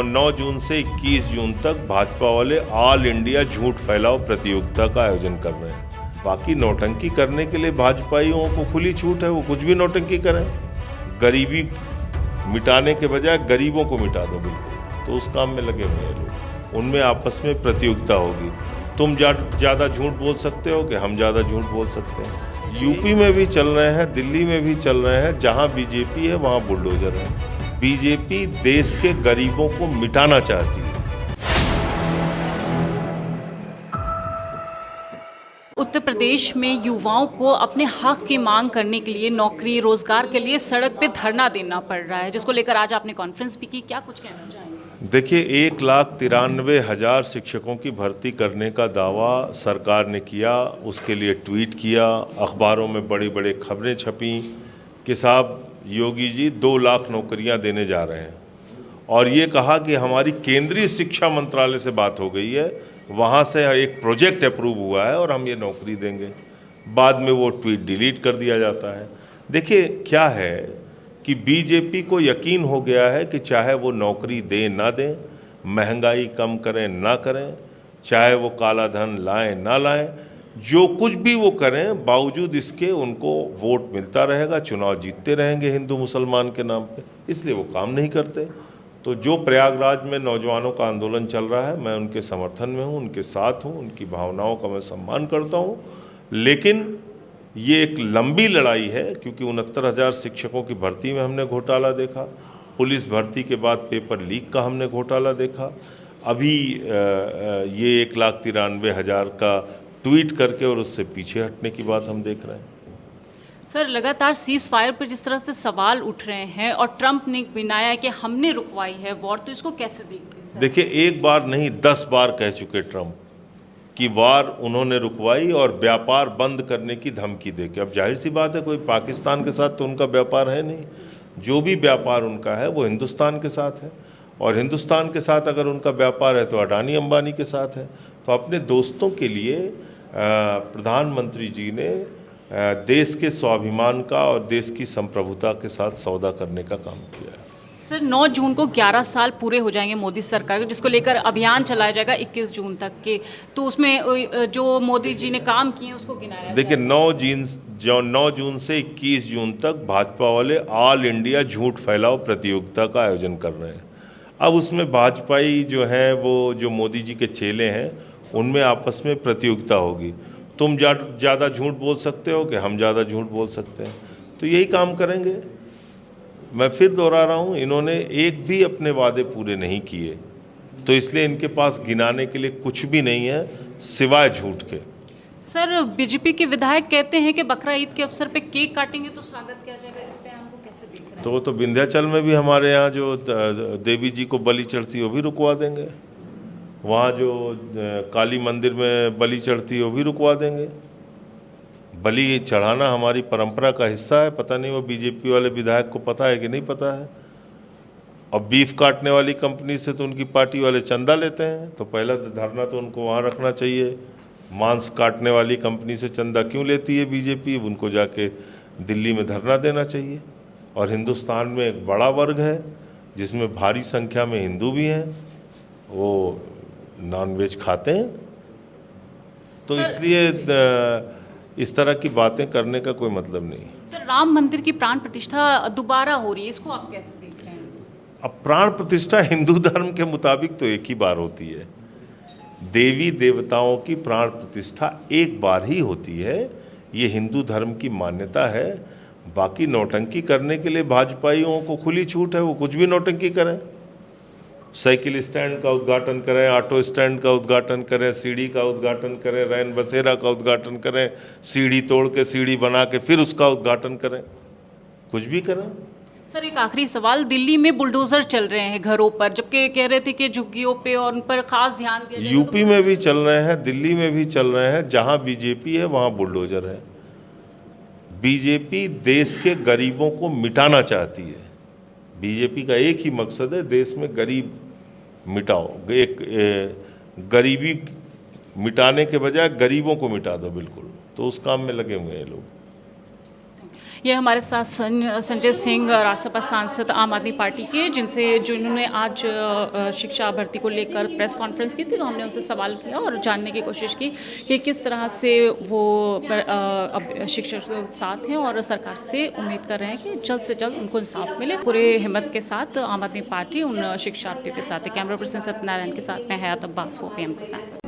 9 जून से 21 जून तक भाजपा वाले ऑल इंडिया झूठ फैलाओ प्रतियोगिता का आयोजन कर रहे हैं। बाकी नौटंकी करने के लिए भाजपाइयों को खुली छूट है, वो कुछ भी नौटंकी करें। गरीबी मिटाने के बजाय गरीबों को मिटा दो बिल्कुल, तो उस काम में लगे हुए हैं लोग। उनमें आपस में प्रतियोगिता होगी, तुम ज़्यादा झूठ बोल सकते हो कि हम ज़्यादा झूठ बोल सकते हैं। यूपी में भी चल रहे हैं, दिल्ली में भी चल रहे हैं। जहां बीजेपी है वहां बुलडोजर है। बीजेपी देश के गरीबों को मिटाना चाहती है। उत्तर प्रदेश में युवाओं को अपने हक की मांग करने के लिए, नौकरी रोजगार के लिए सड़क पे धरना देना पड़ रहा है, जिसको लेकर आज आपने कॉन्फ्रेंस भी की। क्या कुछ कहना चाहेंगे? देखिए, 1,93,000 शिक्षकों की भर्ती करने का दावा सरकार ने किया, उसके लिए ट्वीट किया, अखबारों में बड़ी बड़ी खबरें छपी कि साहब योगी जी 2 लाख नौकरियां देने जा रहे हैं, और ये कहा कि हमारी केंद्रीय शिक्षा मंत्रालय से बात हो गई है, वहाँ से एक प्रोजेक्ट अप्रूव हुआ है और हम ये नौकरी देंगे। बाद में वो ट्वीट डिलीट कर दिया जाता है। देखिए क्या है कि बीजेपी को यकीन हो गया है कि चाहे वो नौकरी दें ना दें, महंगाई कम करें ना करें, चाहे वो काला धन लाएं ना लाएं, जो कुछ भी वो करें, बावजूद इसके उनको वोट मिलता रहेगा, चुनाव जीतते रहेंगे हिंदू मुसलमान के नाम पे। इसलिए वो काम नहीं करते। तो जो प्रयागराज में नौजवानों का आंदोलन चल रहा है, मैं उनके समर्थन में हूँ, उनके साथ हूँ, उनकी भावनाओं का मैं सम्मान करता हूँ। लेकिन ये एक लंबी लड़ाई है, क्योंकि 69,000 शिक्षकों की भर्ती में हमने घोटाला देखा, पुलिस भर्ती के बाद पेपर लीक का हमने घोटाला देखा, अभी ये 1,93,000 का ट्वीट करके और उससे पीछे हटने की बात हम देख रहे हैं। सर, लगातार सीज फायर पर जिस तरह से सवाल उठ रहे हैं और ट्रंप ने बनाया कि हमने रुकवाई है वॉर, तो इसको कैसे देखते हैं? देखिए, एक बार नहीं 10 बार कह चुके ट्रंप कि वार उन्होंने रुकवाई और व्यापार बंद करने की धमकी देके। अब जाहिर सी बात है, कोई पाकिस्तान के साथ तो उनका व्यापार है नहीं, जो भी व्यापार उनका है वो हिंदुस्तान के साथ है, और हिंदुस्तान के साथ अगर उनका व्यापार है तो अडानी अंबानी के साथ है। तो अपने दोस्तों के लिए प्रधानमंत्री जी ने देश के स्वाभिमान का और देश की संप्रभुता के साथ सौदा करने का काम किया है। सर, 9 जून को 11 साल पूरे हो जाएंगे मोदी सरकार के, जिसको लेकर अभियान चलाया जाएगा 21 जून तक के। तो उसमें जो मोदी जी ने काम किए उसको गिनाया। देखिए, 9 जून से 21 जून तक भाजपा वाले ऑल इंडिया झूठ फैलाओ प्रतियोगिता का आयोजन कर रहे हैं। अब उसमें भाजपाई जो हैं, वो जो मोदी जी के चेले हैं, उनमें आपस में प्रतियोगिता होगी। तुम ज़्यादा झूठ बोल सकते हो कि हम ज़्यादा झूठ बोल सकते हैं, तो यही काम करेंगे। मैं फिर दोहरा रहा हूँ, इन्होंने एक भी अपने वादे पूरे नहीं किए, तो इसलिए इनके पास गिनाने के लिए कुछ भी नहीं है सिवाय झूठ के। सर, बीजेपी के विधायक कहते हैं कि बकरा ईद के अवसर पे केक काटेंगे तो स्वागत किया जाएगा। इस पे आपको कैसे देख रहे हैं? तो विंध्याचल में भी हमारे यहाँ जो देवी जी को बलि चढ़ती है वो भी रुकवा देंगे, वहाँ जो काली मंदिर में बलि चढ़ती है वो भी रुकवा देंगे। बलि चढ़ाना हमारी परंपरा का हिस्सा है। पता नहीं वो बीजेपी वाले विधायक को पता है कि नहीं पता है। और बीफ काटने वाली कंपनी से तो उनकी पार्टी वाले चंदा लेते हैं, तो पहला धरना तो उनको वहाँ रखना चाहिए। मांस काटने वाली कंपनी से चंदा क्यों लेती है बीजेपी, उनको जाके दिल्ली में धरना देना चाहिए। और हिंदुस्तान में एक बड़ा वर्ग है जिसमें भारी संख्या में हिंदू भी हैं, वो नॉनवेज खाते हैं, तो इसलिए इस तरह की बातें करने का कोई मतलब नहीं। सर, राम मंदिर की प्राण प्रतिष्ठा दोबारा हो रही है, इसको आप कैसे देख रहे हैं? अब प्राण प्रतिष्ठा हिंदू धर्म के मुताबिक तो एक ही बार होती है। देवी देवताओं की प्राण प्रतिष्ठा एक बार ही होती है, ये हिंदू धर्म की मान्यता है। बाकी नौटंकी करने के लिए भाजपाइयों को खुली छूट है, वो कुछ भी नौटंकी करें। साइकिल स्टैंड का उद्घाटन करें, ऑटो स्टैंड का उद्घाटन करें, सीढ़ी का उद्घाटन करें, रैन बसेरा का उद्घाटन करें, सीढ़ी तोड़ के सीढ़ी बना के फिर उसका उद्घाटन करें, कुछ भी करें। सर, एक आखिरी सवाल, दिल्ली में बुलडोजर चल रहे हैं घरों पर, जबकि कह रहे थे कि झुग्गियों पे और उन पर खास ध्यान दिया जाएगा। यूपी में भी चल रहे हैं, दिल्ली में भी चल रहे हैं। जहां बीजेपी है वहां बुलडोजर है। बीजेपी देश के गरीबों को मिटाना चाहती है। बीजेपी का एक ही मकसद है, देश में गरीब मिटाओ। गरीबी मिटाने के बजाय गरीबों को मिटा दो बिल्कुल, तो उस काम में लगे हुए हैं लोग। ये हमारे साथ संजय सिंह, राज्यसभा सांसद आम आदमी पार्टी के, जिन्होंने आज शिक्षा भर्ती को लेकर प्रेस कॉन्फ्रेंस की थी। तो हमने उनसे सवाल किया और जानने की कोशिश की कि किस तरह से वो अब शिक्षक के साथ हैं और सरकार से उम्मीद कर रहे हैं कि जल्द से जल्द उनको इंसाफ मिले। पूरे हिम्मत के साथ आम आदमी पार्टी उन शिक्षार्थियों के साथ है। कैमरा पर्सन सत्यनारायण के साथ मैं हयात अब्बास, 4 PM न्यूज़।